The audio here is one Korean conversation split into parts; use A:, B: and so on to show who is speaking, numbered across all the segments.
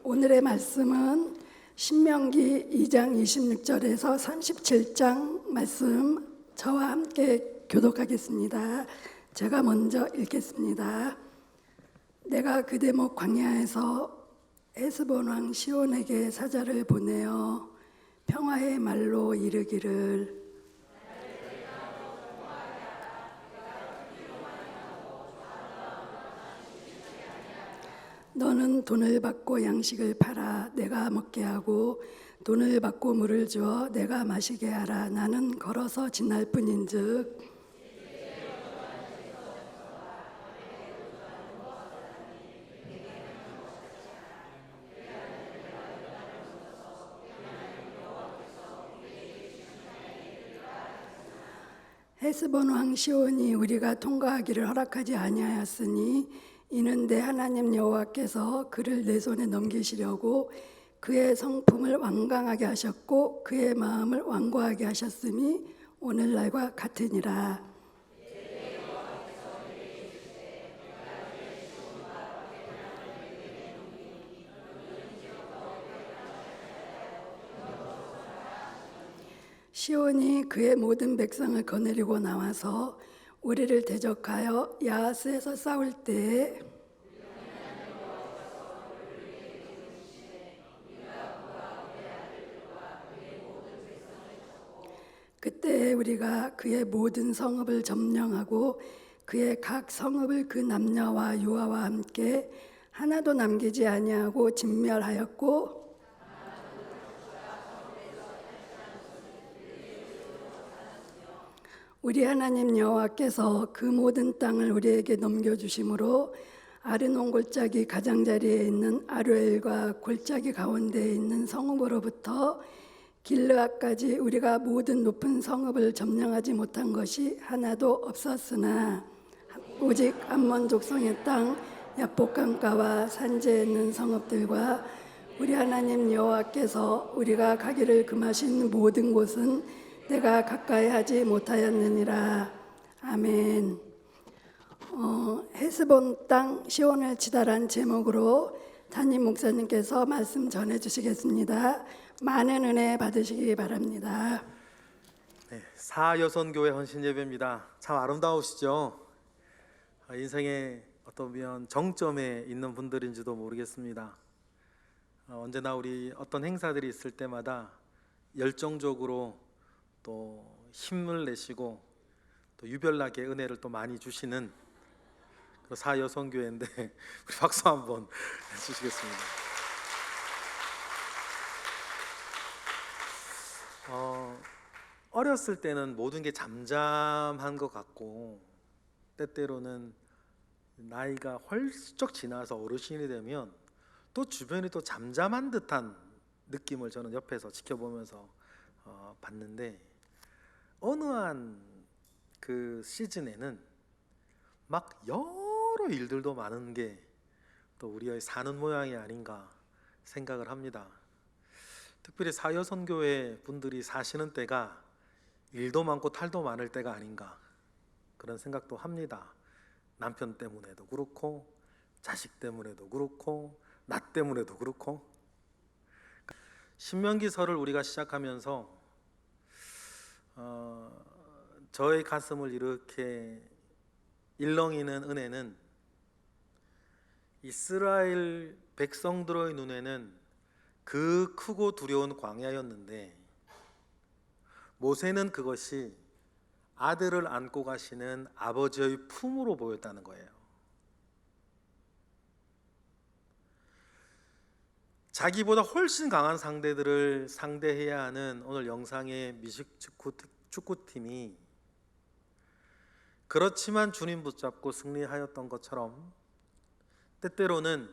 A: 오늘의 말씀은 신명기 2장 26절에서 37장 말씀 저와 함께 교독하겠습니다. 제가 먼저 읽겠습니다. 내가 그 대목 광야에서 에스본 왕 시온에게 사자를 보내어 평화의 말로 이르기를 너는 돈을 받고 양식을 팔아 내가 먹게 하고 돈을 받고 물을 주어 내가 마시게 하라. 나는 걸어서 지날 뿐인즉 헤스본 왕 시온이 우리가 통과하기를 허락하지 아니하였으니 이는 내 하나님 여호와께서 그를 내 손에 넘기시려고 그의 성품을 완강하게 하셨고 그의 마음을 완고하게 하셨음이 오늘날과 같으니라. 시온이 그의 모든 백성을 거느리고 나와서 우리를 대적하여 야하스에서 싸울 때에 그때 우리가 그의 모든 성읍을 점령하고 그의 각 성읍을 그 남녀와 유아와 함께 하나도 남기지 아니하고 진멸하였고 우리 하나님 여호와께서 그 모든 땅을 우리에게 넘겨주심으로 아르논 골짜기 가장자리에 있는 아로엘과 골짜기 가운데에 있는 성읍으로부터 길르앗까지 우리가 모든 높은 성읍을 점령하지 못한 것이 하나도 없었으나 오직 암몬 족속의 땅 야복강가와 산지에 있는 성읍들과 우리 하나님 여호와께서 우리가 가기를 금하신 모든 곳은 내가 가까이 하지 못하였느니라. 아멘. 헤스본 땅 시온을 치다란 제목으로 담임 목사님께서 말씀 전해주시겠습니다. 많은 은혜 받으시기 바랍니다.
B: 네, 사여선교회 헌신 예배입니다. 참 아름다우시죠? 인생의 어떤 정점에 있는 분들인지도 모르겠습니다. 언제나 우리 어떤 행사들이 있을 때마다 열정적으로 또 힘을 내시고 또 유별나게 은혜를 또 많이 주시는 사여선교회인데 우리 박수 한번 해주시겠습니다. 어렸을 때는 모든 게 잠잠한 것 같고 때때로는 나이가 헐쩍 지나서 어르신이 되면 또 주변이 또 잠잠한 듯한 느낌을 저는 옆에서 지켜보면서 봤는데 어느 한 그 시즌에는 막 여러 일들도 많은 게 또 우리의 사는 모양이 아닌가 생각을 합니다. 특별히 사여선교회 분들이 사시는 때가 일도 많고 탈도 많을 때가 아닌가 그런 생각도 합니다. 남편 때문에도 그렇고 자식 때문에도 그렇고 나 때문에도 그렇고. 신명기서를 우리가 시작하면서 저의 가슴을 이렇게 일렁이는 은혜는 이스라엘 백성들의 눈에는 그 크고 두려운 광야였는데 모세는 그것이 아들을 안고 가시는 아버지의 품으로 보였다는 거예요. 자기보다 훨씬 강한 상대들을 상대해야 하는 오늘 영상의 미식 축구팀이 그렇지만 주님 붙잡고 승리하였던 것처럼 때때로는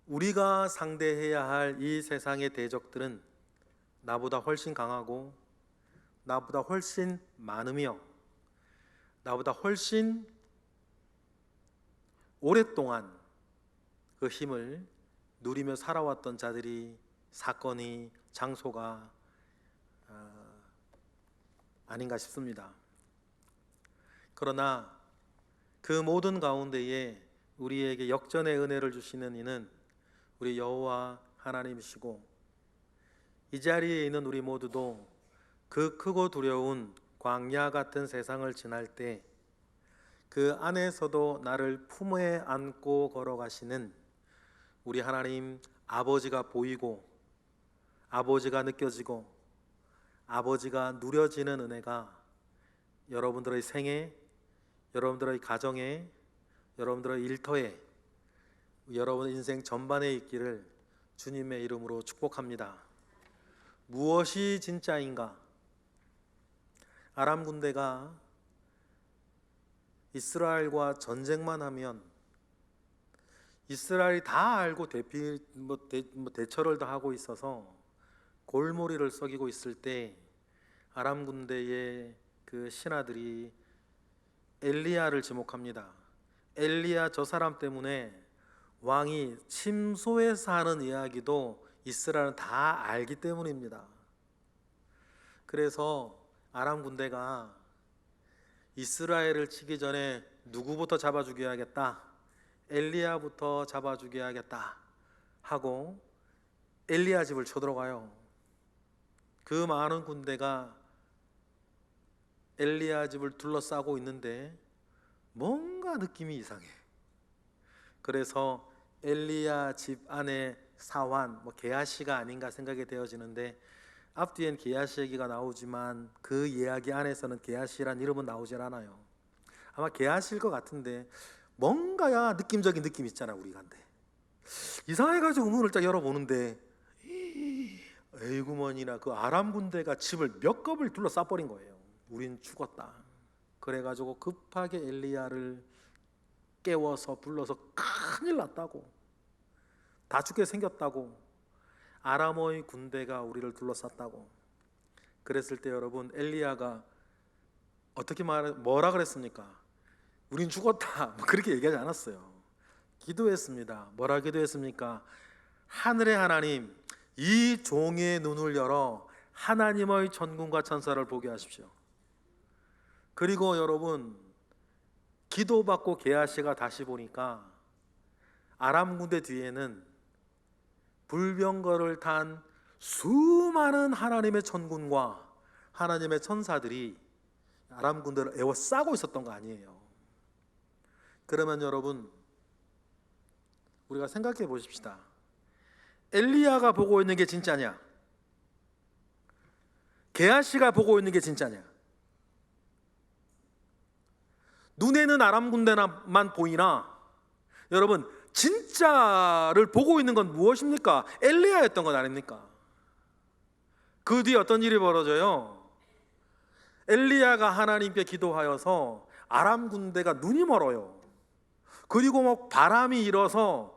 B: 우리가 상대해야 할 이 세상의 대적들은 나보다 훨씬 강하고 나보다 훨씬 많으며 나보다 훨씬 오랫동안 그 힘을 누리며 살아왔던 자들이 사건이 장소가 아닌가 싶습니다. 그러나 그 모든 가운데에 우리에게 역전의 은혜를 주시는 이는 우리 여호와 하나님이시고, 이 자리에 있는 우리 모두도 그 크고 두려운 광야 같은 세상을 지날 때 그 안에서도 나를 품에 안고 걸어가시는 우리 하나님 아버지가 보이고, 아버지가 느껴지고, 아버지가 누려지는 은혜가 여러분들의 생애, 여러분들의 가정에, 여러분들의 일터에, 여러분 인생 전반에 있기를 주님의 이름으로 축복합니다. 무엇이 진짜인가? 아람 군대가 이스라엘과 전쟁만 하면 이스라엘이 다 알고 대처를 다 하고 있어서 골머리를 썩이고 있을 때 아람 군대의 그 신하들이 엘리야를 지목합니다. 엘리야 저 사람 때문에 왕이 침소에서 하는 이야기도 이스라엘은 다 알기 때문입니다. 그래서 아람 군대가 이스라엘을 치기 전에 누구부터 잡아 죽여야겠다, 엘리야부터 잡아 죽여야겠다 하고 엘리야 집을 쳐들어가요. 그 많은 군대가 엘리야 집을 둘러싸고 있는데 뭔가 느낌이 이상해. 그래서 엘리야 집 안에 사환, 게하시가 아닌가 생각이 되어지는데, 앞뒤엔 게하시 얘기가 나오지만 그 이야기 안에서는 게하시란 이름은 나오질 않아요. 아마 게하시일 것 같은데 뭔가야 느낌적인 느낌 있잖아. 우리가 한데 이상해가지고 문을 딱 열어보는데 에이구먼이나 그 아람 군대가 집을 몇 겁을 둘러싸버린 거예요. 우린 죽었다. 그래가지고 급하게 엘리야를 깨워서 불러서 큰일 났다고, 다 죽게 생겼다고, 아람의 군대가 우리를 둘러쌌다고 그랬을 때 여러분, 엘리야가 어떻게 뭐라 그랬습니까? 우린 죽었다 그렇게 얘기하지 않았어요. 기도했습니다. 뭐라 기도했습니까? 하늘의 하나님, 이 종의 눈을 열어 하나님의 천군과 천사를 보게 하십시오. 그리고 여러분, 기도받고 게하시가 다시 보니까 아람 군대 뒤에는 불병거를 탄 수많은 하나님의 천군과 하나님의 천사들이 아람 군대를 에워싸고 있었던 거 아니에요. 그러면 여러분, 우리가 생각해 보십시다. 엘리야가 보고 있는 게 진짜냐? 게하시가 보고 있는 게 진짜냐? 눈에는 아람 군대만 보이나 여러분, 진짜를 보고 있는 건 무엇입니까? 엘리야였던 것 아닙니까? 그 뒤에 어떤 일이 벌어져요? 엘리야가 하나님께 기도하여서 아람 군대가 눈이 멀어요. 그리고 바람이 일어서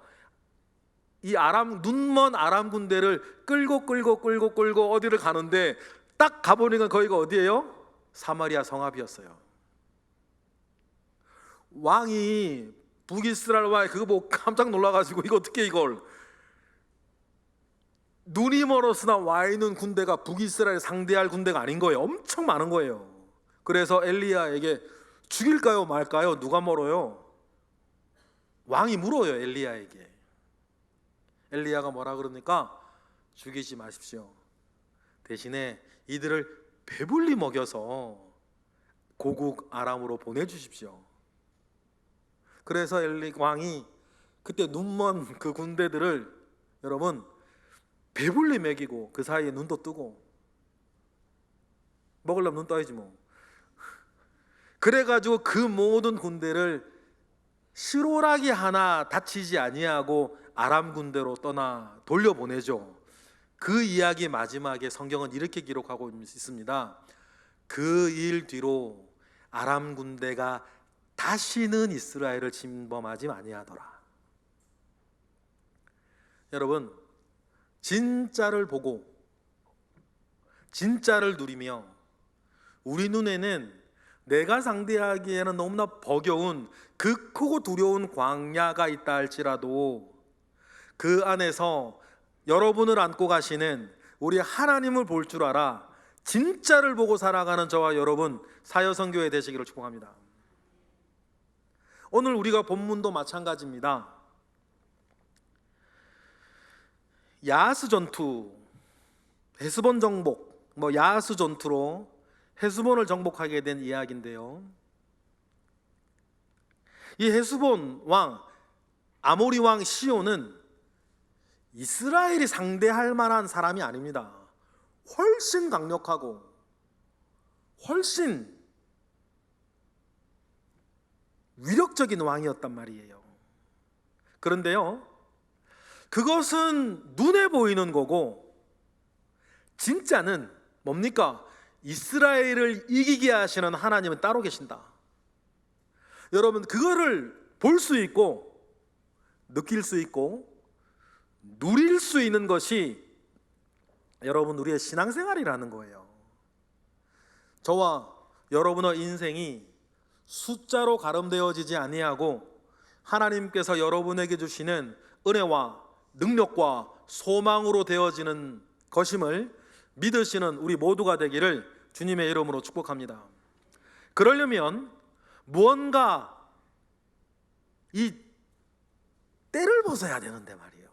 B: 이 눈먼 아람 군대를 끌고 어디를 가는데 딱 가보니까 거기가 어디예요? 사마리아 성읍이었어요. 왕이 북이스라엘 왕이 그거 보고 깜짝 놀라가지고 이거 어떻게 이걸, 눈이 멀었으나 와 있는 군대가 북이스라엘 상대할 군대가 아닌 거예요. 엄청 많은 거예요. 그래서 엘리야에게 죽일까요 말까요? 누가 멀어요? 왕이 물어요 엘리야에게. 엘리야가 뭐라 그럽니까? 죽이지 마십시오. 대신에 이들을 배불리 먹여서 고국 아람으로 보내주십시오. 그래서 엘리 왕이 그때 눈먼 그 군대들을 여러분 배불리 먹이고 그 사이에 눈도 뜨고, 먹으려면 눈 떠야지 뭐. 그래가지고 그 모든 군대를 실오라기 하나 다치지 아니하고 아람 군대로 떠나 돌려보내죠. 그 이야기 마지막에 성경은 이렇게 기록하고 있습니다. 그 일 뒤로 아람 군대가 다시는 이스라엘을 침범하지 아니하더라. 여러분, 진짜를 보고 진짜를 누리며 우리 눈에는 내가 상대하기에는 너무나 버거운 그 크고 두려운 광야가 있다 할지라도 그 안에서 여러분을 안고 가시는 우리 하나님을 볼 줄 알아 진짜를 보고 살아가는 저와 여러분 사여선교회 되시기를 축복합니다. 오늘 우리가 본문도 마찬가지입니다. 야하스 전투, 헤스본 정복, 야하스 전투로 헤스본을 정복하게 된 이야기인데요. 이 헤스본 왕, 아모리 왕 시온은 이스라엘이 상대할 만한 사람이 아닙니다. 훨씬 강력하고 훨씬 위력적인 왕이었단 말이에요. 그런데요, 그것은 눈에 보이는 거고 진짜는 뭡니까? 이스라엘을 이기게 하시는 하나님은 따로 계신다. 여러분, 그거를 볼 수 있고 느낄 수 있고 누릴 수 있는 것이 여러분 우리의 신앙생활이라는 거예요. 저와 여러분의 인생이 숫자로 가름되어지지 아니하고 하나님께서 여러분에게 주시는 은혜와 능력과 소망으로 되어지는 것임을 믿으시는 우리 모두가 되기를 주님의 이름으로 축복합니다. 그러려면 무언가 이 때를 벗어야 되는데 말이에요.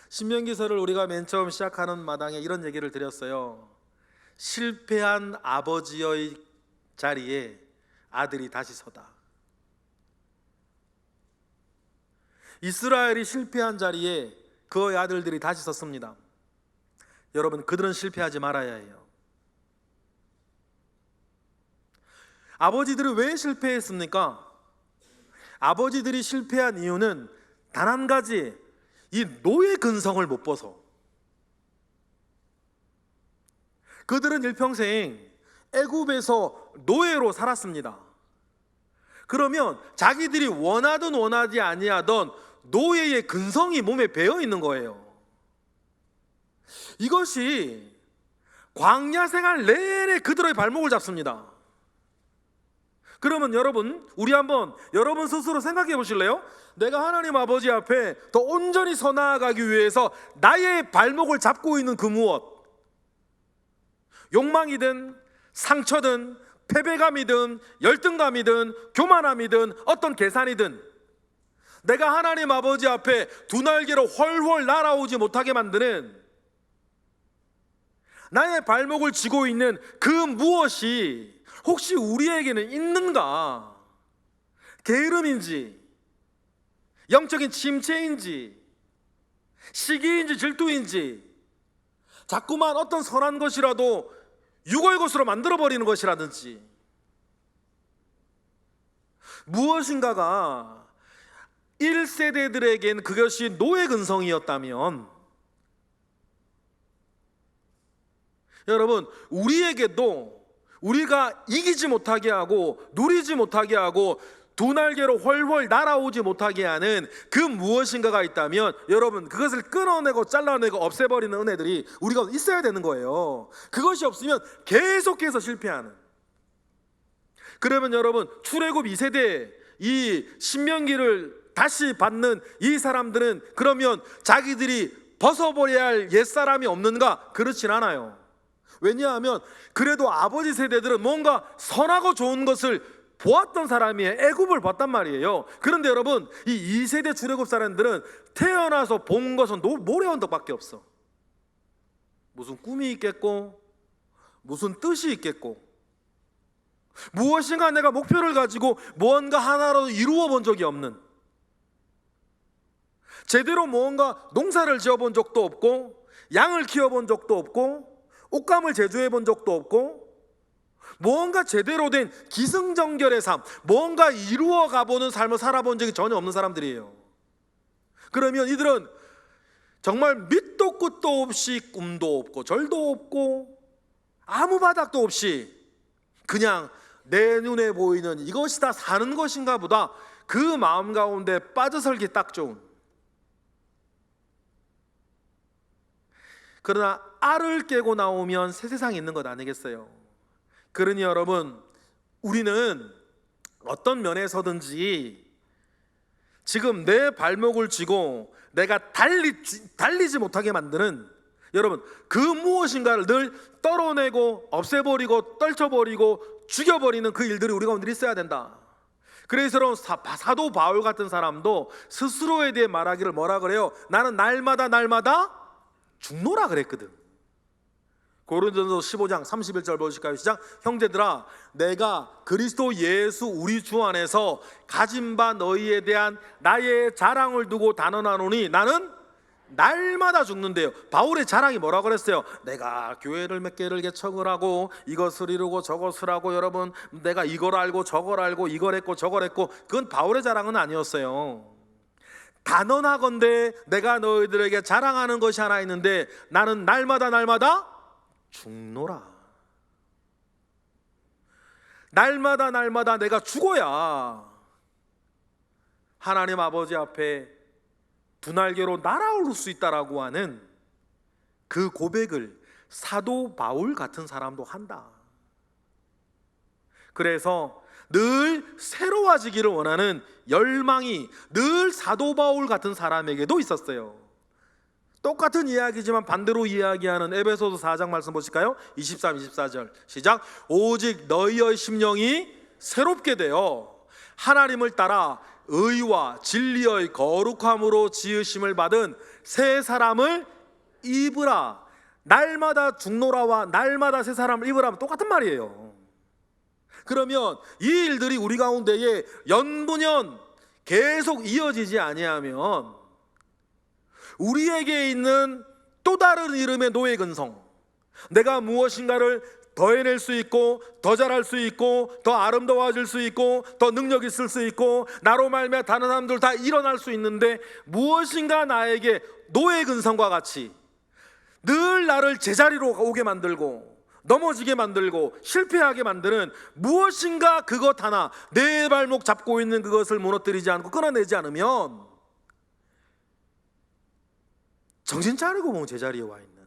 B: 신명기서를 우리가 맨 처음 시작하는 마당에 이런 얘기를 드렸어요. 실패한 아버지의 자리에 아들이 다시 서다. 이스라엘이 실패한 자리에 그의 아들들이 다시 섰습니다. 여러분, 그들은 실패하지 말아야 해요. 아버지들이 왜 실패했습니까? 아버지들이 실패한 이유는 단 한 가지, 이 노예 근성을 못 벗어. 그들은 일평생 애굽에서 노예로 살았습니다. 그러면 자기들이 원하든 원하지 아니하던 노예의 근성이 몸에 배어 있는 거예요. 이것이 광야 생활 내내 그들의 발목을 잡습니다. 그러면 여러분, 우리 한번 여러분 스스로 생각해 보실래요? 내가 하나님 아버지 앞에 더 온전히 서 나아가기 위해서 나의 발목을 잡고 있는 그 무엇, 욕망이든 상처든 패배감이든 열등감이든 교만함이든 어떤 계산이든 내가 하나님 아버지 앞에 두 날개로 훨훨 날아오지 못하게 만드는 나의 발목을 쥐고 있는 그 무엇이 혹시 우리에게는 있는가? 게으름인지, 영적인 침체인지, 시기인지 질투인지, 자꾸만 어떤 선한 것이라도 육의 것으로 만들어버리는 것이라든지, 무엇인가가 1세대들에겐 그것이 노예 근성이었다면, 여러분, 우리에게도 우리가 이기지 못하게 하고 누리지 못하게 하고 두 날개로 훨훨 날아오지 못하게 하는 그 무엇인가가 있다면 여러분, 그것을 끊어내고 잘라내고 없애버리는 은혜들이 우리가 있어야 되는 거예요. 그것이 없으면 계속해서 실패하는. 그러면 여러분, 출애굽 2세대 이 신명기를 다시 받는 이 사람들은 그러면 자기들이 벗어버려야 할 옛사람이 없는가? 그렇진 않아요. 왜냐하면 그래도 아버지 세대들은 뭔가 선하고 좋은 것을 보았던 사람이에요. 애굽을 봤단 말이에요. 그런데 여러분, 이 2세대 출애굽 사람들은 태어나서 본 것은 모래언덕밖에 없어. 무슨 꿈이 있겠고 무슨 뜻이 있겠고 무엇인가 내가 목표를 가지고 무언가 하나라도 이루어 본 적이 없는, 제대로 무언가 농사를 지어본 적도 없고 양을 키워본 적도 없고 옷감을 제조해 본 적도 없고 무언가 제대로 된 기승전결의 삶, 무언가 이루어 가보는 삶을 살아본 적이 전혀 없는 사람들이에요. 그러면 이들은 정말 밑도 끝도 없이 꿈도 없고 절도 없고 아무 바닥도 없이 그냥 내 눈에 보이는 이것이 다 사는 것인가 보다, 그 마음 가운데 빠져설기 딱 좋은. 그러나 알을 깨고 나오면 새 세상이 있는 것 아니겠어요? 그러니 여러분, 우리는 어떤 면에서든지 지금 내 발목을 쥐고 내가 달리지 못하게 만드는, 여러분, 그 무엇인가를 늘 떨어내고 없애버리고 떨쳐버리고 죽여버리는 그 일들이 우리 가운데 있어야 된다. 그래서 사도 바울 같은 사람도 스스로에 대해 말하기를 뭐라 그래요? 나는 날마다 죽노라 그랬거든. 고린도전서 15장 31절 보실까요? 시작. 형제들아, 내가 그리스도 예수 우리 주 안에서 가진 바 너희에 대한 나의 자랑을 두고 단언하노니 나는 날마다 죽는데요. 바울의 자랑이 뭐라고 그랬어요? 내가 교회를 몇 개를 개척을 하고 이것을 이루고 저것을 하고, 여러분, 내가 이걸 알고 저걸 알고 이걸 했고 저걸 했고, 그건 바울의 자랑은 아니었어요. 단언하건대 내가 너희들에게 자랑하는 것이 하나 있는데 나는 날마다 죽노라. 날마다 내가 죽어야 하나님 아버지 앞에 분할개로 날아오를 수 있다라고 하는 그 고백을 사도 바울 같은 사람도 한다. 그래서 늘 새로워지기를 원하는 열망이 늘 사도 바울 같은 사람에게도 있었어요. 똑같은 이야기지만 반대로 이야기하는 에베소서 4장 말씀 보실까요? 23, 24절 시작. 오직 너희의 심령이 새롭게 되어 하나님을 따라 의와 진리의 거룩함으로 지으심을 받은 새 사람을 입으라. 날마다 죽노라와 날마다 새 사람을 입으라면 똑같은 말이에요. 그러면 이 일들이 우리 가운데에 연분연 계속 이어지지 아니하면 우리에게 있는 또 다른 이름의 노예 근성, 내가 무엇인가를 더 해낼 수 있고 더 잘할 수 있고 더 아름다워질 수 있고 더 능력 있을 수 있고 나로 말미암아 다른 사람들 다 일어날 수 있는데, 무엇인가 나에게 노예 근성과 같이 늘 나를 제자리로 오게 만들고 넘어지게 만들고 실패하게 만드는 무엇인가 그것 하나, 내 발목 잡고 있는 그것을 무너뜨리지 않고 끊어내지 않으면 정신 차리고 보면 제자리에 와 있는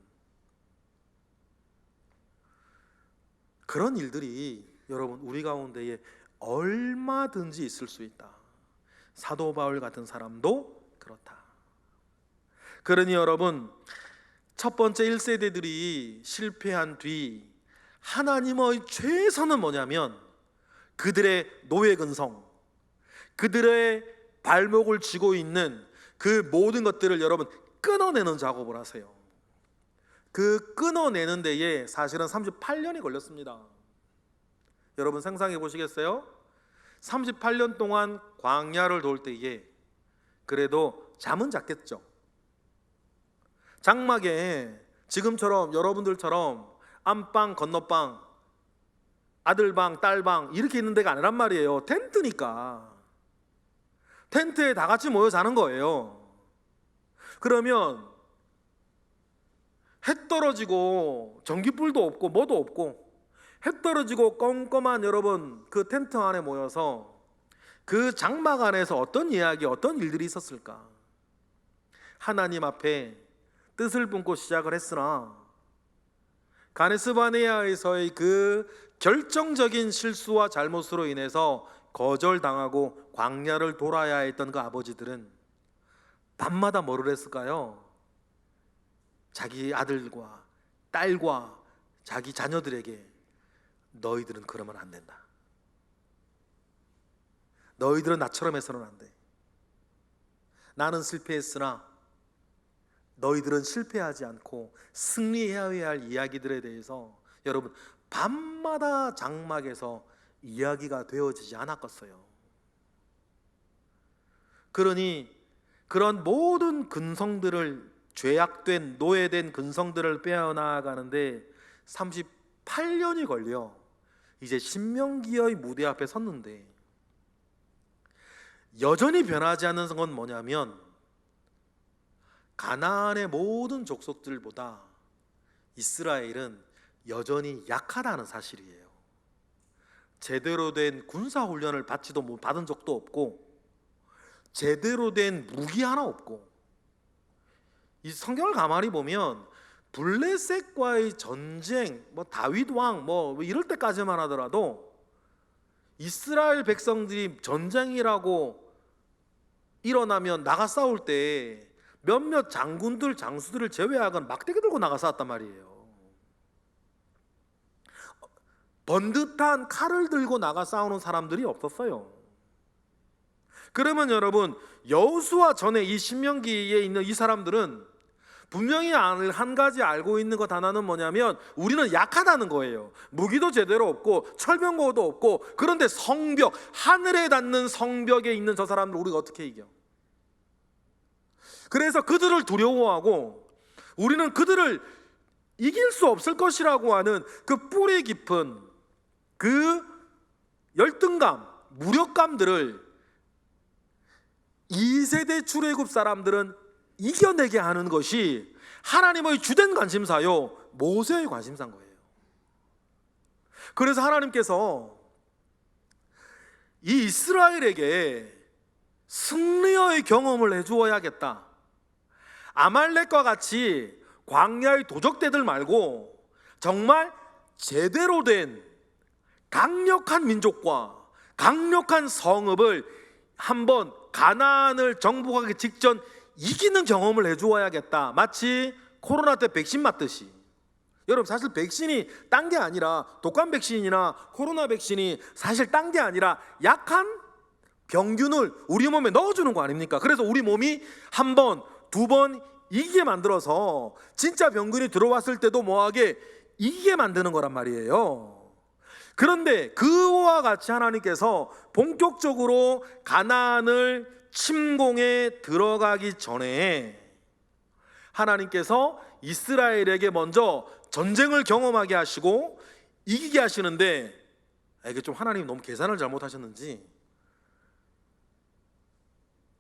B: 그런 일들이 여러분 우리 가운데에 얼마든지 있을 수 있다. 사도 바울 같은 사람도 그렇다. 그러니 여러분, 첫 번째 1세대들이 실패한 뒤 하나님의 최선은 뭐냐면 그들의 노예 근성, 그들의 발목을 쥐고 있는 그 모든 것들을 여러분 끊어내는 작업을 하세요. 그 끊어내는 데에 사실은 38년이 걸렸습니다. 여러분 상상해 보시겠어요? 38년 동안 광야를 돌 때에 그래도 잠은 잤겠죠. 장막에 지금처럼 여러분들처럼 안방 건너방 아들방 딸방 이렇게 있는 데가 아니란 말이에요. 텐트니까 텐트에 다 같이 모여 자는 거예요. 그러면 해 떨어지고 전기불도 없고 뭐도 없고 해 떨어지고 껌껌한 여러분 그 텐트 안에 모여서 그 장막 안에서 어떤 이야기, 어떤 일들이 있었을까? 하나님 앞에 뜻을 품고 시작을 했으나 가데스 바네아에서의 그 결정적인 실수와 잘못으로 인해서 거절당하고 광야를 돌아야 했던 그 아버지들은 밤마다 뭐를 했을까요? 자기 아들과 딸과 자기 자녀들에게 너희들은 그러면 안 된다. 너희들은 나처럼 해서는 안 돼. 나는 실패했으나 너희들은 실패하지 않고 승리해야 할 이야기들에 대해서 여러분 밤마다 장막에서 이야기가 되어지지 않았겠어요. 그러니 그런 모든 근성들을, 죄악된 노예된 근성들을 빼어나가는데 38년이 걸려 이제 신명기의 무대 앞에 섰는데, 여전히 변하지 않는 건 뭐냐면 가나안의 모든 족속들보다 이스라엘은 여전히 약하다는 사실이에요. 제대로 된 군사훈련을 받은 적도 없고 제대로 된 무기 하나 없고, 이 성경을 가만히 보면 블레셋과의 전쟁, 다윗 왕 이럴 때까지만 하더라도 이스라엘 백성들이 전쟁이라고 일어나면 나가 싸울 때 몇몇 장군들, 장수들을 제외하고는 막대기 들고 나가 싸웠단 말이에요. 번듯한 칼을 들고 나가 싸우는 사람들이 없었어요. 그러면 여러분, 여호수아 전에 이 신명기에 있는 이 사람들은 분명히 한 가지 알고 있는 것 하나는 뭐냐면 우리는 약하다는 거예요. 무기도 제대로 없고 철병거도 없고, 그런데 성벽, 하늘에 닿는 성벽에 있는 저 사람들 우리가 어떻게 이겨? 그래서 그들을 두려워하고 우리는 그들을 이길 수 없을 것이라고 하는 그 뿌리 깊은 그 열등감, 무력감들을 2세대 출애굽 사람들은 이겨내게 하는 것이 하나님의 주된 관심사요, 모세의 관심사인 거예요. 그래서 하나님께서 이 이스라엘에게 승리의 경험을 해주어야겠다. 아말렉과 같이 광야의 도적대들 말고 정말 제대로 된 강력한 민족과 강력한 성읍을 한번 가나안을 정복하기 직전 이기는 경험을 해주어야겠다. 마치 코로나 때 백신 맞듯이. 여러분, 사실 백신이 딴 게 아니라, 독감 백신이나 코로나 백신이 사실 딴 게 아니라 약한 병균을 우리 몸에 넣어주는 거 아닙니까? 그래서 우리 몸이 한 번, 두 번 이기게 만들어서 진짜 병균이 들어왔을 때도 뭐하게 이기게 만드는 거란 말이에요. 그런데 그와 같이 하나님께서 본격적으로 가나안을 침공에 들어가기 전에 하나님께서 이스라엘에게 먼저 전쟁을 경험하게 하시고 이기게 하시는데, 이게 좀 하나님 너무 계산을 잘못하셨는지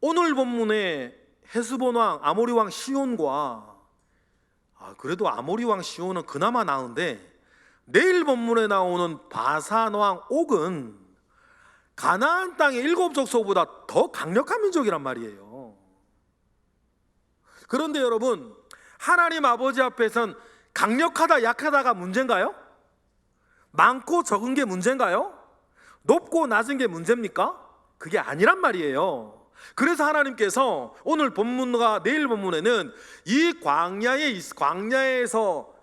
B: 오늘 본문에 헤스본 왕, 아모리 왕 시온과, 그래도 아모리 왕 시온은 그나마 나은데 내일 본문에 나오는 바산 왕 옥은 가나안 땅의 7족속보다 더 강력한 민족이란 말이에요. 그런데 여러분, 하나님 아버지 앞에선 강력하다 약하다가 문제인가요? 많고 적은 게 문제인가요? 높고 낮은 게 문제입니까? 그게 아니란 말이에요. 그래서 하나님께서 오늘 본문과 내일 본문에는 이 광야에서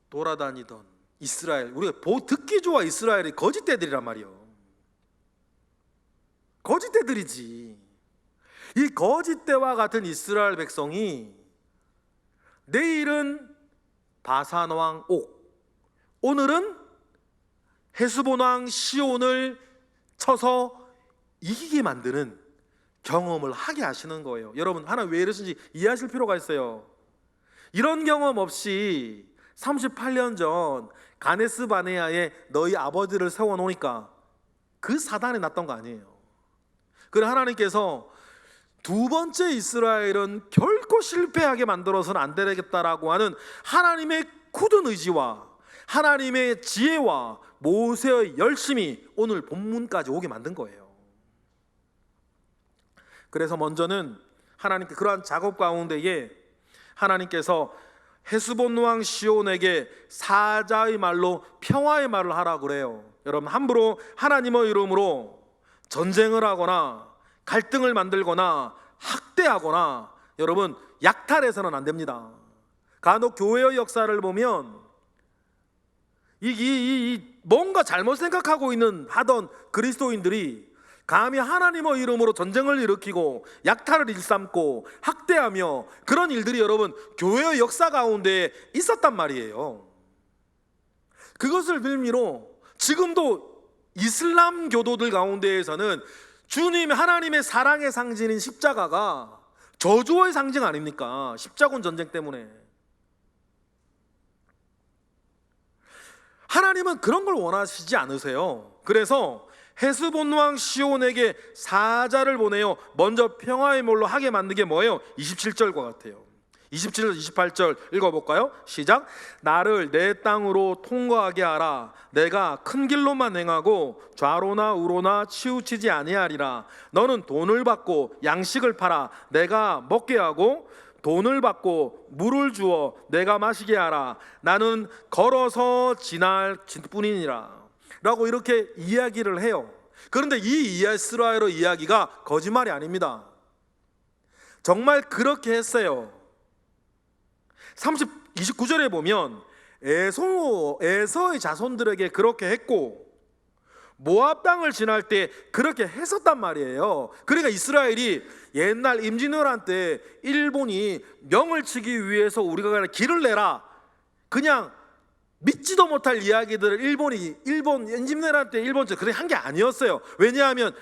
B: 돌아다니던 이스라엘, 우리가 듣기 좋아 이스라엘이 거짓대들이란 말이에요. 거짓대들이지. 이 거짓대와 같은 이스라엘 백성이 내일은 바산 왕 옥, 오늘은 헤스본 왕 시온을 쳐서 이기게 만드는 경험을 하게 하시는 거예요. 여러분, 하나님 왜 이러신지 이해하실 필요가 있어요. 이런 경험 없이 38년 전 가네스 바네아에 너희 아버지를 세워놓으니까 그 사단이 났던 거 아니에요. 그래 하나님께서 두 번째 이스라엘은 결코 실패하게 만들어서는 안 되겠다라고 하는 하나님의 굳은 의지와 하나님의 지혜와 모세의 열심이 오늘 본문까지 오게 만든 거예요. 그래서 먼저는 하나님께 그러한 작업 가운데에 하나님께서 헤스본 왕 시온에게 사자의 말로 평화의 말을 하라 그래요. 여러분, 함부로 하나님의 이름으로 전쟁을 하거나 갈등을 만들거나 학대하거나 여러분 약탈해서는 안 됩니다. 간혹 교회의 역사를 보면 뭔가 잘못 생각하고 하던 그리스도인들이 감히 하나님의 이름으로 전쟁을 일으키고 약탈을 일삼고 학대하며 그런 일들이 여러분 교회의 역사 가운데 있었단 말이에요. 그것을 빌미로 지금도 이슬람 교도들 가운데에서는 주님 하나님의 사랑의 상징인 십자가가 저주의 상징 아닙니까? 십자군 전쟁 때문에. 하나님은 그런 걸 원하시지 않으세요. 그래서 헤스본 왕 시온에게 사자를 보내요. 먼저 평화의 몰로 하게 만든 게 뭐예요? 27절과 같아요. 27절 28절 읽어볼까요? 시작. 나를 내 땅으로 통과하게 하라. 내가 큰 길로만 행하고 좌로나 우로나 치우치지 아니하리라. 너는 돈을 받고 양식을 팔아 내가 먹게 하고 돈을 받고 물을 주어 내가 마시게 하라. 나는 걸어서 지날 뿐이니라 라고 이렇게 이야기를 해요. 그런데 이 이스라엘의 이야기가 거짓말이 아닙니다. 정말 그렇게 했어요. 29절에 보면 에서의 자손들에게 그렇게 했고 모압 땅을 지날 때 그렇게 했었단 말이에요. 그러니까 이스라엘이 옛날 임진왜란 때 일본이 명을 치기 위해서 우리가 그냥 길을 내라, 그냥 믿지도 못할 이야기들을 일본 임진왜란 때 일본이 그렇게 한 게 아니었어요. 왜냐하면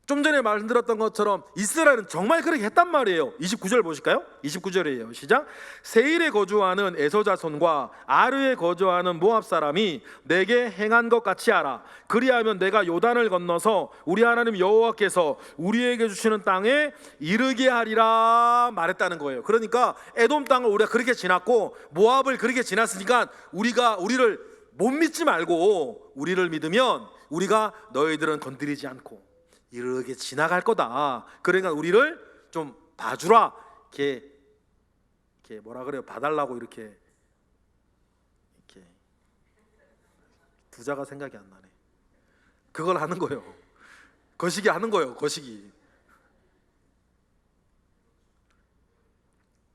B: 좀 전에 말씀드렸던 것처럼 이스라엘은 정말 그렇게 했단 말이에요. 29절 보실까요? 29절이에요. 시작. 세일에 거주하는 에서 자손과 아르에 거주하는 모압 사람이 내게 행한 것 같이 하라. 그리하면 내가 요단을 건너서 우리 하나님 여호와께서 우리에게 주시는 땅에 이르게 하리라 말했다는 거예요. 그러니까 에돔 땅을 우리가 그렇게 지났고 모압을 그렇게 지났으니까 우리를 못 믿지 말고 우리를 믿으면 우리가 너희들은 건드리지 않고 이렇게 지나갈 거다. 그러니까 우리를 좀 봐주라. 이렇게 뭐라 그래요? 봐달라고 이렇게 부자가 생각이 안 나네. 그걸 하는 거예요. 거시기 하는 거예요. 거시기.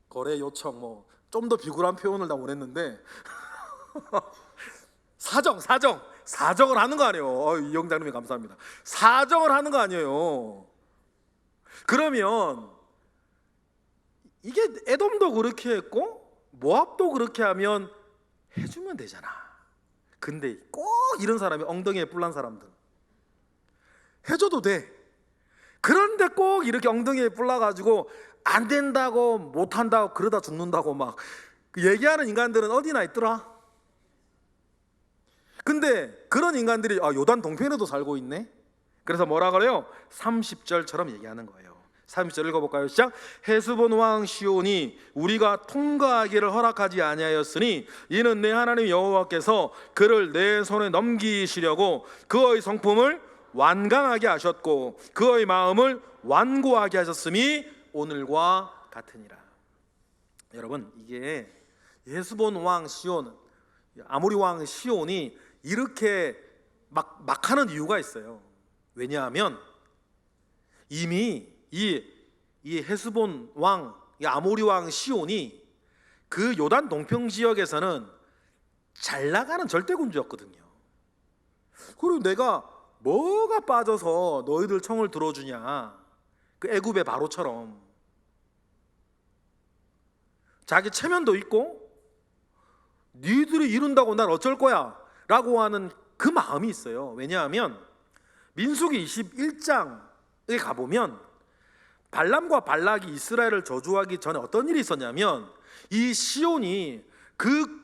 B: 거래 요청 뭐 좀 더 비굴한 표현을 다 원했는데 사정을 하는 거 아니에요. 이영장님이 감사합니다. 사정을 하는 거 아니에요. 그러면 이게 에돔도 그렇게 했고 모압도 그렇게 하면 해주면 되잖아. 근데 꼭 이런 사람이 엉덩이에 뿔난 사람들 해줘도 돼. 그런데 꼭 이렇게 엉덩이에 뿔나가지고 안 된다고 못한다고 그러다 죽는다고 막 얘기하는 인간들은 어디나 있더라. 근데 그런 인간들이 요단 동편에도 살고 있네. 그래서 뭐라 그래요? 30절처럼 얘기하는 거예요. 30절 읽어볼까요? 시작. 헤스본 왕 시온이 우리가 통과하기를 허락하지 아니하였으니 이는 내 하나님 여호와께서 그를 내 손에 넘기시려고 그의 성품을 완강하게 하셨고 그의 마음을 완고하게 하셨음이 오늘과 같으니라. 여러분, 이게 헤스본 왕 시온, 아모리 왕 시온이 이렇게 막 하는 이유가 있어요. 왜냐하면 이미 이 헤스본 왕, 이 아모리 왕 시온이 그 요단 동평 지역에서는 잘 나가는 절대군주였거든요. 그리고 내가 뭐가 빠져서 너희들 청을 들어주냐, 그 애굽의 바로처럼 자기 체면도 있고 니들이 이룬다고 난 어쩔 거야 라고 하는 그 마음이 있어요. 왜냐하면 민수기 21장에 가보면 발람과 발락이 이스라엘을 저주하기 전에 어떤 일이 있었냐면 이 시온이 그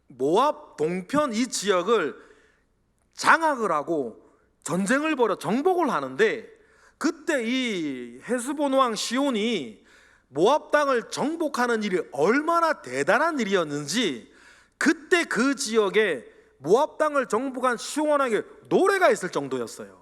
B: 모압 동편 이 지역을 장악을 하고 전쟁을 벌여 정복을 하는데, 그때 이 헤스본 왕 시온이 모압 땅을 정복하는 일이 얼마나 대단한 일이었는지 그때 그 지역에 모압 땅을 정복한 시온왕에게 노래가 있을 정도였어요.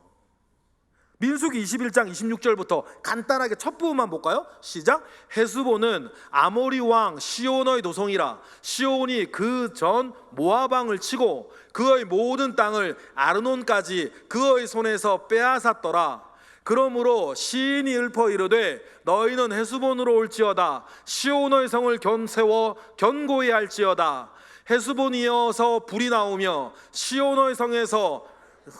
B: 민수기 21장 26절부터 간단하게 첫 부분만 볼까요? 시작. 헤스본은 아모리 왕 시온의 도성이라. 시온이 그 전 모압 왕을 치고 그의 모든 땅을 아르논까지 그의 손에서 빼앗았더라. 그러므로 시인이 읊어 이르되 너희는 헤스본으로 올지어다. 시온의 성을 견세워 견고히 할지어다. 헤스본이어서 불이 나오며 시온의 성에서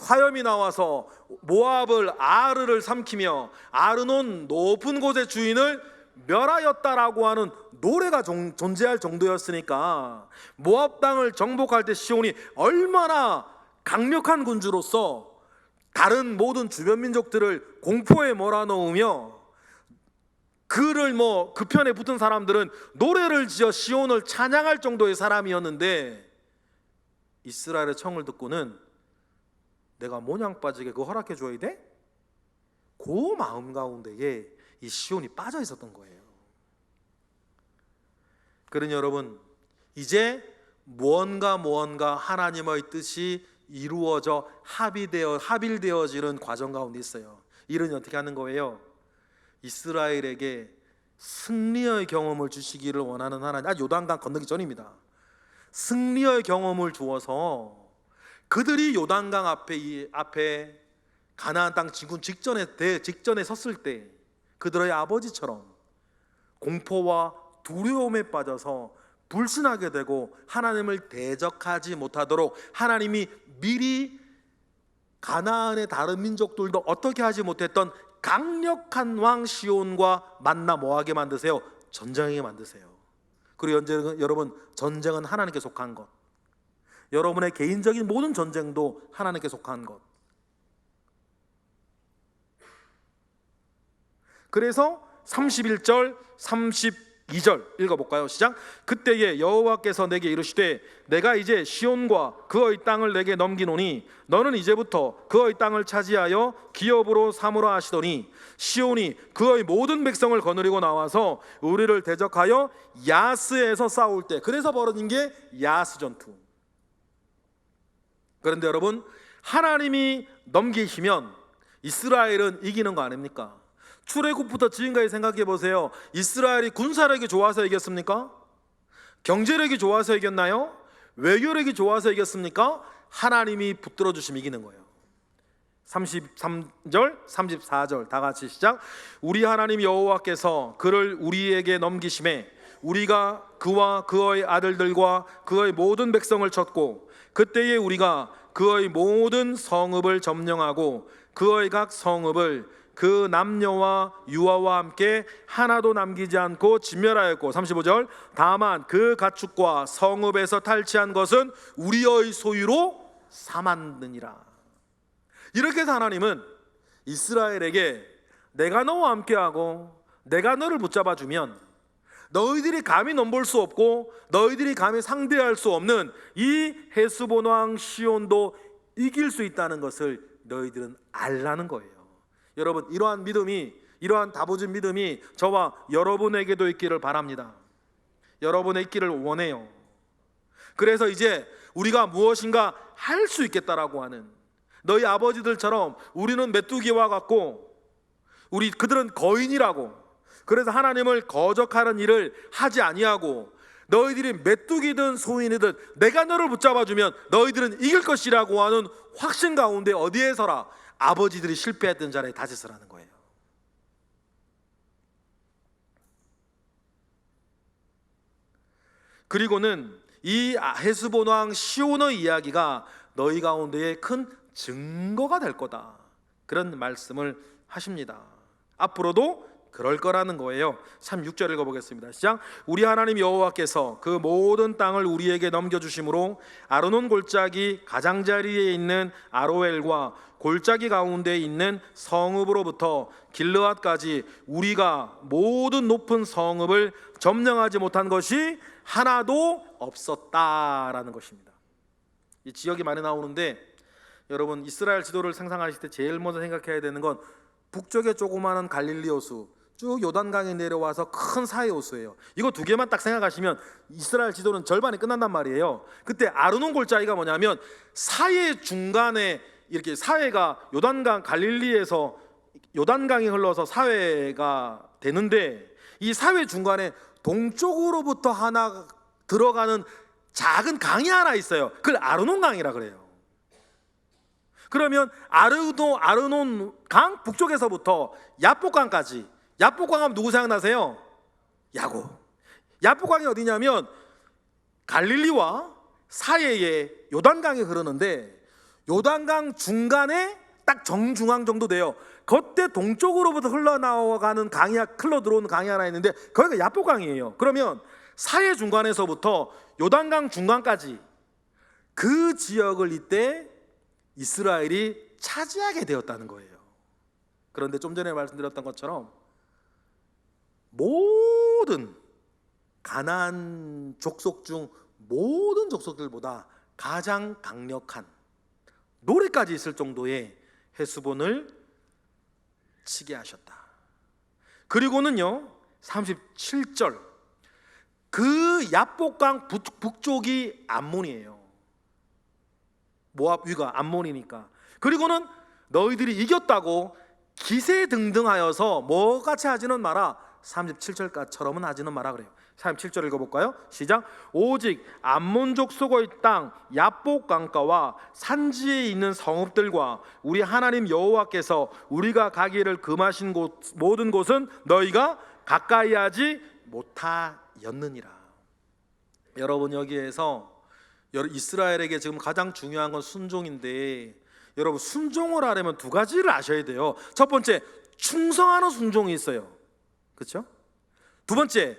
B: 화염이 나와서 모압을 아르를 삼키며 아르논 높은 곳의 주인을 멸하였다라고 하는 노래가 존재할 정도였으니까 모압 땅을 정복할 때 시온이 얼마나 강력한 군주로서 다른 모든 주변 민족들을 공포에 몰아넣으며 그를 그 편에 붙은 사람들은 노래를 지어 시온을 찬양할 정도의 사람이었는데 이스라엘의 청을 듣고는 내가 모냥 빠지게 그거 허락해 줘야 돼? 그 마음 가운데에 이 시온이 빠져 있었던 거예요. 그러니 여러분, 이제 무언가 하나님의 뜻이 이루어져 합일되어지는 과정 가운데 있어요. 이런 어떻게 하는 거예요? 이스라엘에게 승리의 경험을 주시기를 원하는 하나님. 요단강 건너기 전입니다. 승리의 경험을 주어서 그들이 요단강 앞에 가나안 땅 진군 직전에 섰을 때 그들의 아버지처럼 공포와 두려움에 빠져서 불신하게 되고 하나님을 대적하지 못하도록 하나님이 미리 가나안의 다른 민족들도 어떻게 하지 못했던 강력한 왕 시온과 만나 뭐하게 만드세요? 전쟁하게 만드세요. 그리고 여러분, 전쟁은 하나님께 속한 것, 여러분의 개인적인 모든 전쟁도 하나님께 속한 것. 그래서 31절 32절 읽어볼까요? 시작. 그때에 여호와께서 내게 이르시되 내가 이제 시온과 그의 땅을 내게 넘기노니 너는 이제부터 그의 땅을 차지하여 기업으로 삼으라 하시더니 시온이 그의 모든 백성을 거느리고 나와서 우리를 대적하여 야스에서 싸울 때, 그래서 벌어진 게 야스 전투. 그런데 여러분, 하나님이 넘기시면 이스라엘은 이기는 거 아닙니까? 출애굽부터 지금까지 생각해 보세요. 이스라엘이 군사력이 좋아서 이겼습니까? 경제력이 좋아서 이겼나요? 외교력이 좋아서 이겼습니까? 하나님이 붙들어 주시면 이기는 거예요. 33절 34절 다 같이 시작. 우리 하나님 여호와께서 그를 우리에게 넘기심에 우리가 그와 그의 아들들과 그의 모든 백성을 쳤고 그때에 우리가 그의 모든 성읍을 점령하고 그의 각 성읍을 그 남녀와 유아와 함께 하나도 남기지 않고 진멸하였고 35절 다만 그 가축과 성읍에서 탈취한 것은 우리의 소유로 삼았느니라. 이렇게 해서 하나님은 이스라엘에게 내가 너와 함께하고 내가 너를 붙잡아 주면 너희들이 감히 넘볼 수 없고 너희들이 감히 상대할 수 없는 이 헤스본 왕 시온도 이길 수 있다는 것을 너희들은 알라는 거예요. 여러분, 이러한 믿음이, 이러한 다부진 믿음이 저와 여러분에게도 있기를 바랍니다. 여러분의 있기를 원해요. 그래서 이제 우리가 무엇인가 할 수 있겠다라고 하는, 너희 아버지들처럼 우리는 메뚜기와 같고 그들은 거인이라고, 그래서 하나님을 거적하는 일을 하지 아니하고 너희들이 메뚜기든 소인이든 내가 너를 붙잡아주면 너희들은 이길 것이라고 하는 확신 가운데 어디에서라? 아버지들이 실패했던 자리에 다시 서라는 거예요. 그리고는 이 헤스본 왕 시온의 이야기가 너희 가운데에 큰 증거가 될 거다, 그런 말씀을 하십니다. 앞으로도 그럴 거라는 거예요. 36절 읽어보겠습니다. 시작. 우리 하나님 여호와께서 그 모든 땅을 우리에게 넘겨주심으로 아르논 골짜기 가장자리에 있는 아로엘과 골짜기 가운데 있는 성읍으로부터 길르앗까지 우리가 모든 높은 성읍을 점령하지 못한 것이 하나도 없었다라는 것입니다. 이 지역이 많이 나오는데 여러분, 이스라엘 지도를 상상하실 때 제일 먼저 생각해야 되는 건 북쪽에 조그마한 갈릴리 호수, 쭉 요단강에 내려와서 큰 사해 호수예요. 이거 두 개만 딱 생각하시면 이스라엘 지도는 절반이 끝난단 말이에요. 그때 아르논 골짜기가 뭐냐면 사해 중간에 이렇게 사해가 요단강 갈릴리에서 요단강이 흘러서 사해가 되는데 이 사해 중간에 동쪽으로부터 하나 들어가는 작은 강이 하나 있어요. 그걸 아르논 강이라 그래요. 그러면 아르논 강 북쪽에서부터 야복강까지, 야복강 하면 누구 생각나세요? 야곱. 야복강이 어디냐면 갈릴리와 사이에 요단강이 흐르는데 요단강 중간에 딱 정중앙 정도 돼요. 그때 동쪽으로부터 흘러나와가는 강이, 흘러들어오는 강이 하나 있는데 거기가 야복강이에요. 그러면 사해 중간에서부터 요단강 중간까지 그 지역을 이때 이스라엘이 차지하게 되었다는 거예요. 그런데 좀 전에 말씀드렸던 것처럼 모든 가나안 족속 중 모든 족속들보다 가장 강력한 노래까지 있을 정도의 헤스본을 치게 하셨다. 그리고는요 37절 그 야복강 북쪽이 암몬이에요. 모압 위가 암몬이니까. 그리고는 너희들이 이겼다고 기세등등하여서 뭐같이 하지는 마라. 37절처럼은 하지는 마라 그래요. 37절 읽어볼까요? 시작. 오직 암몬 족속의 땅 야복 강가와 산지에 있는 성읍들과 우리 하나님 여호와께서 우리가 가기를 금하신 곳 모든 곳은 너희가 가까이 하지 못하였느니라. 여러분, 여기에서 이스라엘에게 지금 가장 중요한 건 순종인데 여러분 순종을 하려면 두 가지를 아셔야 돼요. 첫 번째, 충성하는 순종이 있어요. 그렇죠? 두 번째,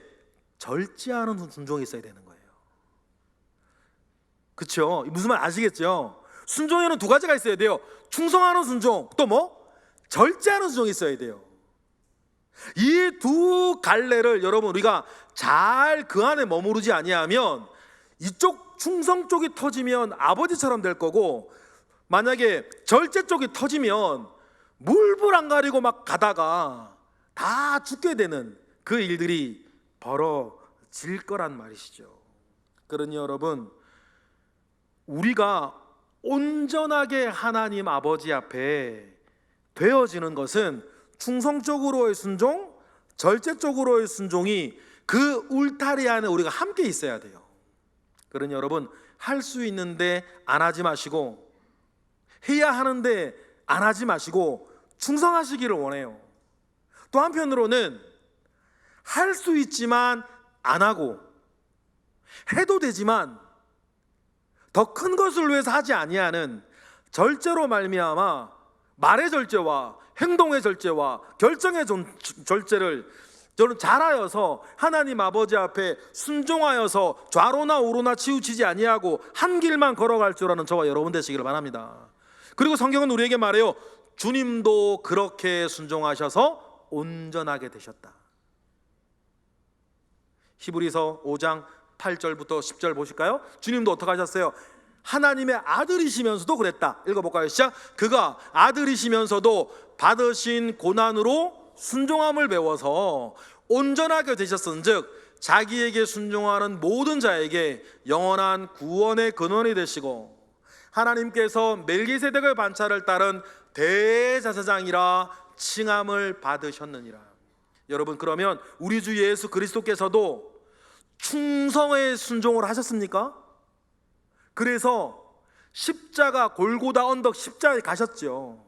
B: 절제하는 순종이 있어야 되는 거예요. 그렇죠? 무슨 말 아시겠죠? 순종에는 두 가지가 있어야 돼요. 충성하는 순종, 또 뭐? 절제하는 순종이 있어야 돼요. 이 두 갈래를 여러분 우리가 잘 그 안에 머무르지 아니하면 이쪽 충성 쪽이 터지면 아버지처럼 될 거고, 만약에 절제 쪽이 터지면 물불 안 가리고 막 가다가 다 죽게 되는 그 일들이 벌어질 거란 말이시죠. 그러니 여러분, 우리가 온전하게 하나님 아버지 앞에 되어지는 것은 충성적으로의 순종, 절제적으로의 순종이 그 울타리 안에 우리가 함께 있어야 돼요. 그러니 여러분, 할 수 있는데 안 하지 마시고, 해야 하는데 안 하지 마시고 충성하시기를 원해요. 또 한편으로는 할 수 있지만 안 하고, 해도 되지만 더 큰 것을 위해서 하지 아니하는 절제로 말미암아 말의 절제와 행동의 절제와 결정의 절제를 저는 잘하여서 하나님 아버지 앞에 순종하여서 좌로나 우로나 치우치지 아니하고 한 길만 걸어갈 줄 아는 저와 여러분 되시기를 바랍니다. 그리고 성경은 우리에게 말해요. 주님도 그렇게 순종하셔서 온전하게 되셨다. 히브리서 5장 8절부터 10절 보실까요? 주님도 어떻게 하셨어요? 하나님의 아들이시면서도 그랬다. 읽어볼까요? 시작. 그가 아들이시면서도 받으신 고난으로 순종함을 배워서 온전하게 되셨은즉 자기에게 순종하는 모든 자에게 영원한 구원의 근원이 되시고 하나님께서 멜기세덱의 반차를 따른 대제사장이라 칭함을 받으셨느니라. 여러분, 그러면 우리 주 예수 그리스도께서도 충성의 순종을 하셨습니까? 그래서 십자가 골고다 언덕 십자가에 가셨죠.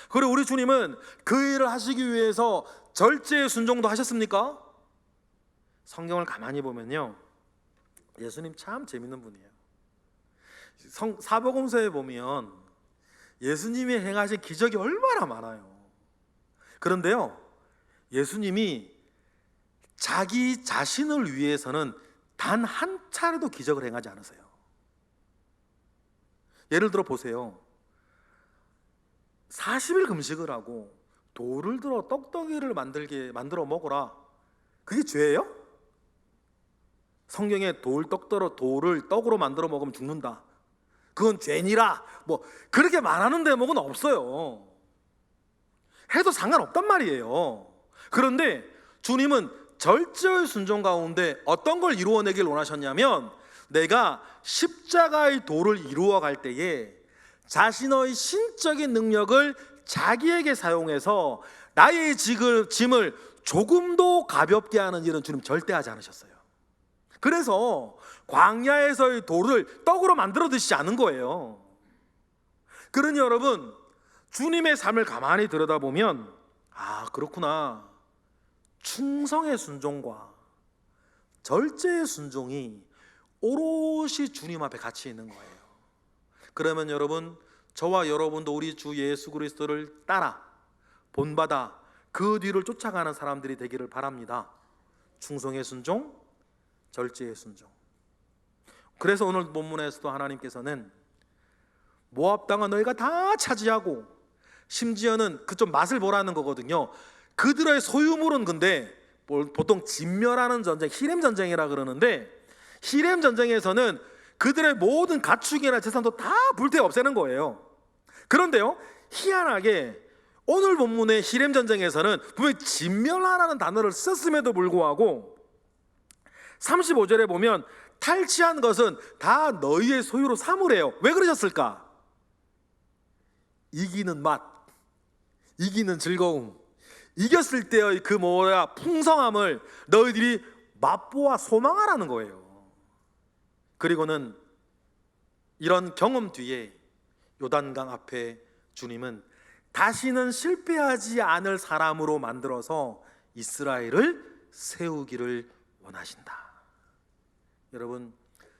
B: 그리고 우리 주님은 그 일을 하시기 위해서 절제의 순종도 하셨습니까? 성경을 가만히 보면요, 예수님 참 재밌는 분이에요. 사복음서에 보면 예수님이 행하신 기적이 얼마나 많아요. 그런데요, 예수님이 자기 자신을 위해서는 단 한 차례도 기적을 행하지 않으세요. 예를 들어 보세요. 40일 금식을 하고 돌을 들어 떡떡이를 만들어 먹어라. 그게 죄예요? 성경에 돌을 떡으로 만들어 먹으면 죽는다, 그건 죄니라, 뭐 그렇게 말하는 대목은 없어요. 해도 상관없단 말이에요. 그런데 주님은 절제의 순종 가운데 어떤 걸 이루어내길 원하셨냐면, 내가 십자가의 도를 이루어 갈 때에 자신의 신적인 능력을 자기에게 사용해서 나의 짐을 조금도 가볍게 하는 일은 주님 절대 하지 않으셨어요. 그래서 광야에서의 돌을 떡으로 만들어 드시지 않은 거예요. 그러니 여러분, 주님의 삶을 가만히 들여다보면 그렇구나, 충성의 순종과 절제의 순종이 오롯이 주님 앞에 같이 있는 거예요. 그러면 여러분, 저와 여러분도 우리 주 예수 그리스도를 따라 본받아 그 뒤를 쫓아가는 사람들이 되기를 바랍니다. 충성의 순종, 절제의 순종. 그래서 오늘 본문에서도 하나님께서는 모압 땅은 너희가 다 차지하고, 심지어는 그 좀 맛을 보라는 거거든요. 그들의 소유물은 근데 보통 진멸하는 전쟁, 히렘 전쟁이라 그러는데, 히렘 전쟁에서는 그들의 모든 가축이나 재산도 다 불태워 없애는 거예요. 그런데요, 희한하게 오늘 본문의 히렘 전쟁에서는 분명히 진멸하라는 단어를 썼음에도 불구하고 35절에 보면 탈취한 것은 다 너희의 소유로 삼으래요. 왜 그러셨을까? 이기는 맛, 이기는 즐거움, 이겼을 때의 그 풍성함을 너희들이 맛보아 소망하라는 거예요. 그리고는 이런 경험 뒤에 요단강 앞에 주님은 다시는 실패하지 않을 사람으로 만들어서 이스라엘을 세우기를 원하신다. 여러분,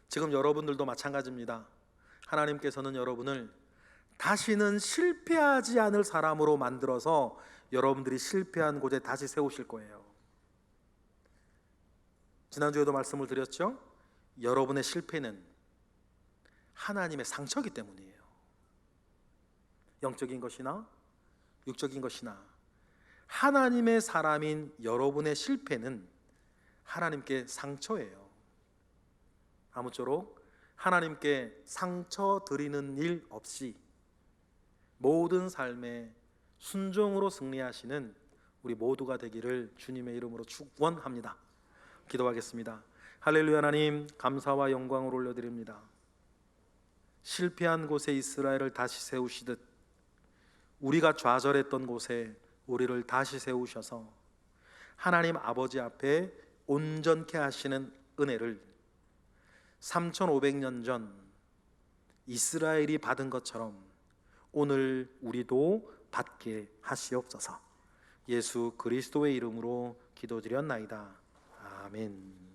B: 지금 여러분들도 마찬가지입니다. 하나님께서는 여러분을 다시는 실패하지 않을 사람으로 만들어서 여러분들이 실패한 곳에 다시 세우실 거예요. 지난주에도 말씀을 드렸죠? 여러분의 실패는 하나님의 상처이기 때문이에요. 영적인 것이나 육적인 것이나 하나님의 사람인 여러분의 실패는 하나님께 상처예요. 아무쪼록 하나님께 상처 드리는 일 없이 모든 삶에 순종으로 승리하시는 우리 모두가 되기를 주님의 이름으로 축원합니다. 기도하겠습니다. 할렐루야. 하나님, 감사와 영광을 올려드립니다. 실패한 곳에 이스라엘을 다시 세우시듯 우리가 좌절했던 곳에 우리를 다시 세우셔서 하나님 아버지 앞에 온전케 하시는 은혜를 3500년 전 이스라엘이 받은 것처럼 오늘 우리도 받게 하시옵소서. 예수 그리스도의 이름으로 기도드렸나이다. 아멘.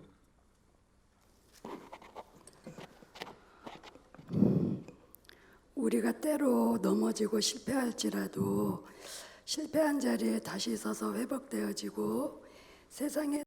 A: 우리가 때로 넘어지고 실패할지라도 실패한 자리에 다시 서서 회복되어지고 세상에